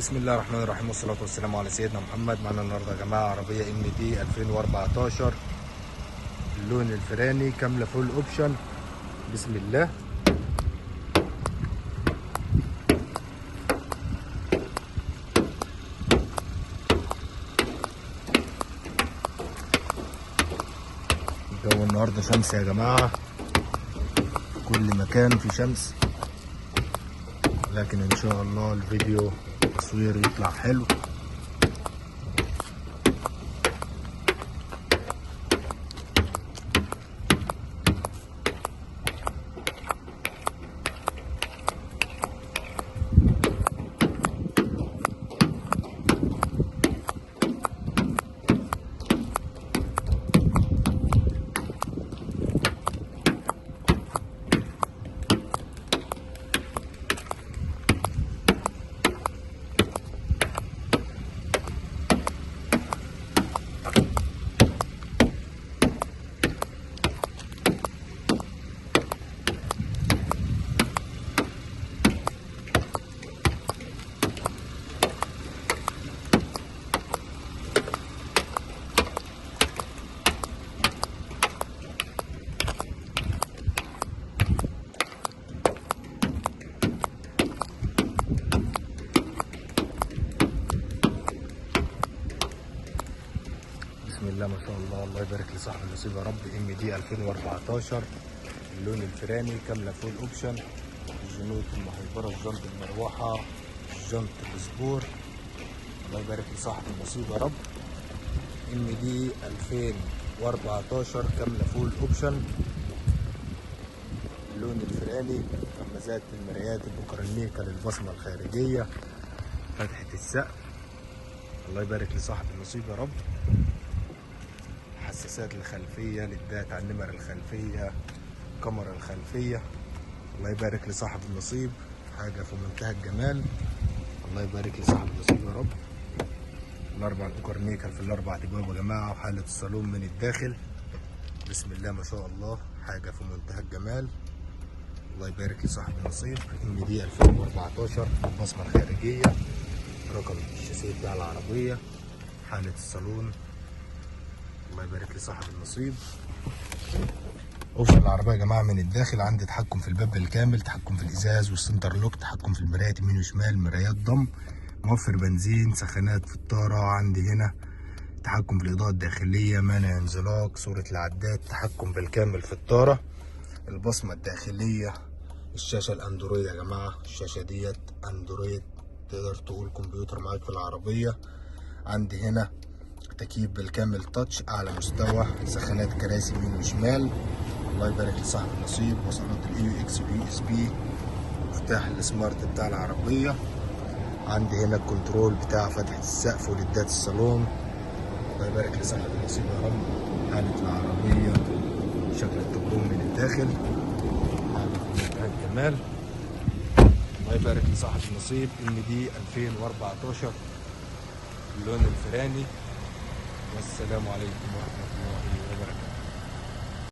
بسم الله الرحمن الرحيم والصلاة والسلام على سيدنا محمد. معنا النهارده يا جماعة عربية ام دي 2014 اللون الفراني كاملة فول اوبشن. بسم الله. الجو النهارده شمس يا جماعة، في كل مكان في شمس، لكن ان شاء الله الفيديو تصوير يطلع حلو. بسم الله ما شاء الله، الله يبارك لصاحب النصيب يا رب. ام دي 2014 اللون الفراني كامله فول اوبشن، الجنوط المهيبره، الجنط المروحه، الجنط السبور. الله يبارك لصاحب النصيب يا رب. ام دي 2014 كامله فول اوبشن، اللون الفراني، غمازات المرايات البوكرانيكا للبصمه الخارجيه، فتحه السقف. الله يبارك لصاحب النصيب يا رب. حساسات الخلفية، للدات على النمر الخلفية، كاميرا الخلفية. الله يبارك لصاحب النصيب، حاجة في منتهى الجمال. الله يبارك لصاحب النصيب يا رب. الأربع الأوكرنيكا في الأربع أبواب يا جماعة، وحالة الصالون من الداخل. بسم الله ما شاء الله، حاجة في منتهى الجمال. الله يبارك لصاحب النصيب. ام دي 2014 البصمة الخارجية، رقم الشاسيه بتاع العربية، حالة الصالون. الله يبارك لصاحب النصيب. اوبشن العربيه يا جماعه من الداخل، عندي تحكم في الباب بالكامل، تحكم في الازاز والسنتر لوك، تحكم في المرايات يمين وشمال، مرايات ضم، موفر بنزين، سخانات في الطاره. عندي هنا تحكم في الاضاءه الداخليه، مانع انزلاق، صوره العداد، تحكم بالكامل في الطاره، البصمه الداخليه، الشاشه الاندرويد يا جماعه. الشاشه ديت اندرويد، تقدر تقول كمبيوتر معاك في العربيه. عندي هنا تكييف بالكامل تاتش اعلى مستوى، سخانات كراسي يمين وشمال. الله يبارك لصاحب النصيب. وصلات الاي يو اكس واليو اس بي، مفتاح السمارت بتاع العربيه. عندي هنا الكنترول بتاع فتحه السقف وليدات الصالون. الله يبارك لصاحب النصيب يا رب. حاله العربيه، شكل التبروم من الداخل، حاله في منتهى الجمال. الله يبارك لصاحب النصيب. ام دي 2014 اللون الفراني. والسلام عليكم ورحمة الله وبركاته.